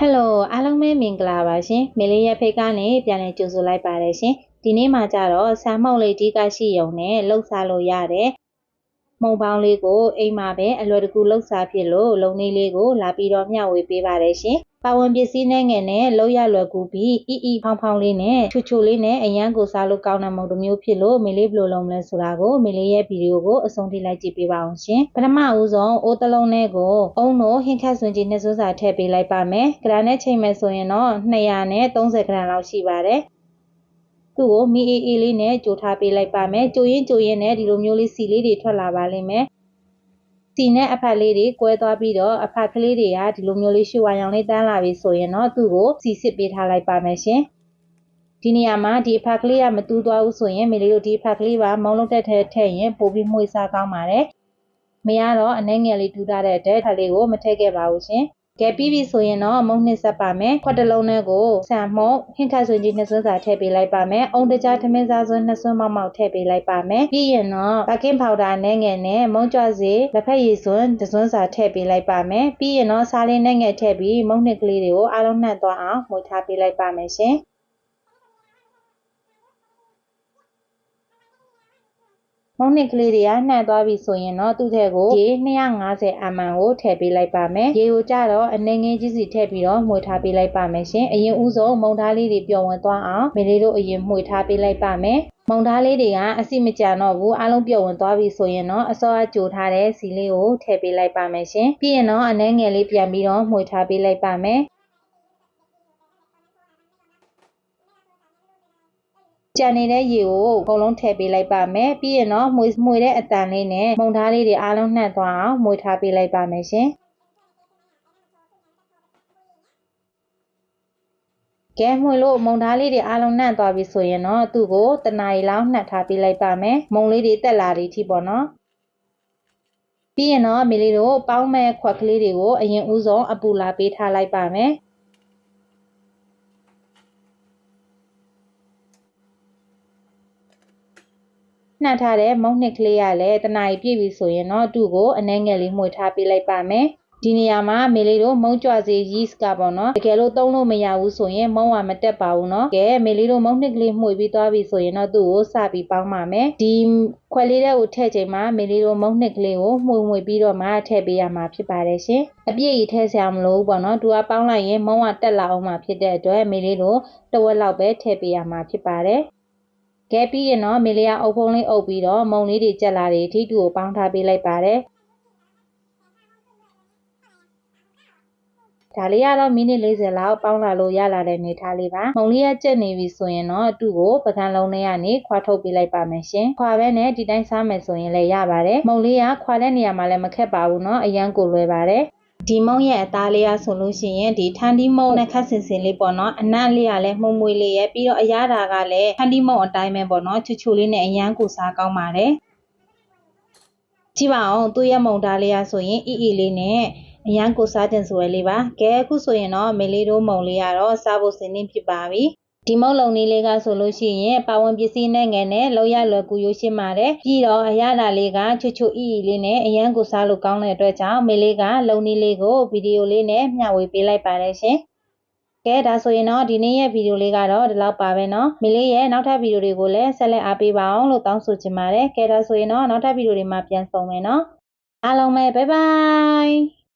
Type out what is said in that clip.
Hello အားလုံးပဲမင်္ဂလာပါရှင်မေလေးရဲ့ဖိတ်ကနေပြန်လည်ကြိုဆိုလိုက်ပါတယ်ရှင်ဒီနေ့မှာကြတော့ဆမ်မုတ်လေးဒီကရှိရုံနဲ့လှုပ်ရှားလို့ရတဲ့မုံပေါင်းလေးကိုအိမ်မှာပဲအလွယ်တကူလှုပ်ရှားဖြစ်လို့လုံလေးလေးကိုလာပြီးတော့မျှဝေပေးပါတယ်ရှင်ပါဝင်ပစ္စည်းနဲ့ငယ်နဲ့လှုပ်ရလွယ်ကူပြီးဖောင်းဖောင်းလေးနဲ့ချူချူလေးနဲ့အရန်ကိုစားလို့ကောင်းတဲ့မုံတစ်မျိုးဖြစ်လို့မေလေးဘယ်လိုလုပ်မလဲဆိုတာကိုမေလေးရဲ့ဗီဒီယိုကိုအဆုံးထိလိုက်ကြည့်ပေးပါအောင်ရှင်ပထမဦးဆုံးအိုးတစ်လုံးနဲ့ကိုအုံတို့ဟင်းခတ်စွန်ကြီးနှစ်စွန်းစာထည့်ပေးလိုက်ပါမယ်ဂရမ်နဲ့ချိန်မယ်ဆိုရင်တော့230ဂရမ်လောက်ရှိပါတယ်သူ့ကိုမီအေးလေးနဲ့ကြိုထားပေးလိုက်ပါမယ်ကြိုရင်နဲ့ဒီလိုမျိုးလေးစီလေးတွေထွက်လာပါလိမ့်မယ်စီနဲ့အဖက်လေးတွေကွဲသွားပြီးတော့အဖက်ကလေးတွေကဒီလိုမျိုးလေးရှူဝါရောင်လေးတန်းလာပြီဆိုရင်တော့သူ့ကိုစီစစ်ပေးထားလိုက်ပါမယ်ရှင်ဒီနေရာမှာဒီအဖက်ကလေးကမတူးသွားဘူးဆိုရင်မေလေးတို့ဒီအဖက်ကလေးပါမုံလုံးတက်ထည့်ရင်ပိုပြီးမှုေးစားကောင်းပါတယ်မရတော့အနှဲငယ်လေးတူးထားတဲ့အတွက်ထက်လေးကိုမထည့်ခဲ့ပါဘူးရှင်ကဲပြီးပြီဆိုရင်တော့မုံနှစ်ဆက်ပါမယ်ခွက်တစ်လုံးနဲ့ကိုဆန်မုံဟင်းခတ်စွန်ကြီးနှစ်စွန်းစာထည့်ပေးလိုက်ပါမယ်အုံတကြားထမင်းစားစွန်းနှစ်စွန်းမောက်ထည့်ပေးလိုက်ပါမယ်ပြီးရင်တော့ဘကင်းပေါင်ဒါနဲ့ငယ်နဲ့မုံကြွစေလက်ဖက်ရည်စွန်းတစ်စွန်းစာထည့်ပေးလိုက်ပါမယ်ပြီးရင်တော့စားလေးနဲ့ငယ်ထည့်ပြီးမုံနှစ်ကလေးတွေကိုအားလုံးနှံ့သွားအောင်မှုထားပေးလိုက်ပါမယ်ရှင်မုံနှစ်ကလေးတွေကနှံ့သွားပြီဆိုရင်တော့သူ့ထက်ကိုရေ250 ml ကိုထည့်ပေးလိုက်ပါမယ်ရေကိုကြတော့အနေငယ်ကြီးစီထည့်ပြီးတော့မှုထားပေးလိုက်ပါမယ်ရှင်အရင်ဦးဆုံးမုံသားလေးတွေပျော်ဝင်သွားအောင်မေလေးတို့အရင်မှုထားပေးလိုက်ပါမယ်မုံသားလေးတွေကအစီမကြံတော့ဘူးအားလုံးပျော်ဝင်သွားပြီဆိုရင်တော့အစောအကြိုထားတဲ့စီလေးကိုထည့်ပေးလိုက်ပါမယ်ရှင်ပြီးရင်တော့အနေငယ်လေးပြန်ပြီးတော့မှုထားပေးလိုက်ပါမယ်ကြံနေတဲ့ရေကိုအကုန်လုံးထည့်ပေးလိုက်ပါမယ်ပြီးရင်တော့မှွေတဲ့အတန်လေးနဲ့မုံသားလေးတွေအားလုံးနှံ့သွားအောင်မှွေထားပေးလိုက်ပါမယ်ရှင်ကဲမှွေလို့မုံသားလေးတွေအားလုံးနှံ့သွားပြီဆိုရင်တော့သူ့ကိုတနာရီလောက်နှက်ထားပေးလိုက်ပါမယ်မုံလေးတွေတက်လာတဲ့အထိပေါ့နော်ပြီးရင်တော့မေလေးတို့ပေါင်းမဲ့ခွက်ကလေးတွေကိုအရင်ဦးဆုံးအပူလာပေးထားလိုက်ပါမယ်နှံ့ထားတဲ့မုံနှစ်ကလေးရလဲတနာရီပြည့်ပြီဆိုရင်တော့သူ့ကိုအနှဲငယ်လေးမှွေထားပေးလိုက်ပါမယ်ဒီနေရာမှာမေလေးတို့မုံကြွစေ yeast ကပေါ့နော်တကယ်လို့သုံးလို့မရဘူးဆိုရင်မုံကမတက်ပါဘူးနော်ကဲမေလေးတို့မုံနှစ်ကလေးမှွေပြီးသွားပြီဆိုရင်တော့သူ့ကိုစပြီးပေါင်းပါမယ်ဒီခွက်လေးတွေကိုထည့်ချိန်မှာမေလေးတို့မုံနှစ်ကလေးကိုမှွေပြီးတော့မှထည့်ပေးရမှာဖြစ်ပါတယ်ရှင်အပြည့်ကြီးထည့်ဆရာမလို့ပေါ့နော်သူကပေါင်းလိုက်ရင်မုံကတက်လာအောင်မှာဖြစ်တဲ့အတွက်မေလေးတို့တဝက်လောက်ပဲထည့်ပေးရမှာဖြစ်ပါတယ်ကဲပြီးရင်တော့မေလေးကအုပ်ဖုံးလေးအုပ်ပြီးတော့မုံလေးတွေကျက်လာတဲ့အထိသူ့ကိုပေါင်းထားပေးလိုက်ပါတယ်ဒါလေးကတော့မိနစ်40လောက်ပေါင်းလာလို့ရလာတဲ့အနေထားလေးပါမုံလေးကကျက်နေပြီဆိုရင်တော့သူ့ကိုပကံလုံးလေးကနေခွာထုတ်ပေးလိုက်ပါမယ်ရှင်ခွာပဲနဲ့ဒီတိုင်းစားမယ်ဆိုရင်လည်းရပါတယ်မုံလေးကခွာတဲ့နေရာမှာလည်းမခက်ပါဘူးเนาะအရန်ကိုလွယ်ပါတယ်ဒီမုံရဲ့အသားလေးဆိုလို့ရှိရင်ဒီထန်ဒီမုံနဲ့ခက်စင်စင်လေးပေါ့နော်အနံ့လေးကလည်းမှုံမွေလေးရဲ့ပြီးတော့အရသာကလည်းထန်ဒီမုံအတိုင်းပဲပေါ့နော်ချူချူလေးနဲ့အရန်ကိုစားကောင်းပါတယ်ကြည့်ပါအောင်သူ့ရဲ့မုံသားလေးဆိုရင်လေးနဲ့အရန်ကိုစားတင်ဆိုရလေးပါကဲအခုဆိုရင်တော့မေလေးတို့မုံလေးကတော့စားဖို့စင်းနှင်းဖြစ်ပါပြီဒီမုံလုံးလေးကဆိုလို့ရှိရင်ပါဝင်ပစ္စည်းနဲ့ငယ်နဲ့လောက်ရလွယ်ကူရိုးရှင်းပါတယ်ပြီးတော့အရသာလေးကချွတ်ချွတ်လေးနဲ့အရန်ကိုစားလို့ကောင်းတဲ့အတွက်ကြောင့်မေလေးကလုံလေးကိုဗီဒီယိုလေးနဲ့မျှဝေပေးလိုက်ပါတယ်ရှင်ကဲဒါဆိုရင်တော့ဒီနေ့ရဲ့ဗီဒီယိုလေးကတော့ဒီလောက်ပါပဲเนาะမေလေးရဲ့နောက်ထပ်ဗီဒီယိုတွေကိုလည်းဆက်လက်အားပေးပါအောင်လို့တောင်းဆိုချင်ပါတယ်ကဲဒါဆိုရင်တော့နောက်ထပ်ဗီဒီယိုတွေမှာပြန်ဆုံမယ်เนาะအားလုံးပဲဘိုင်ဘိုင်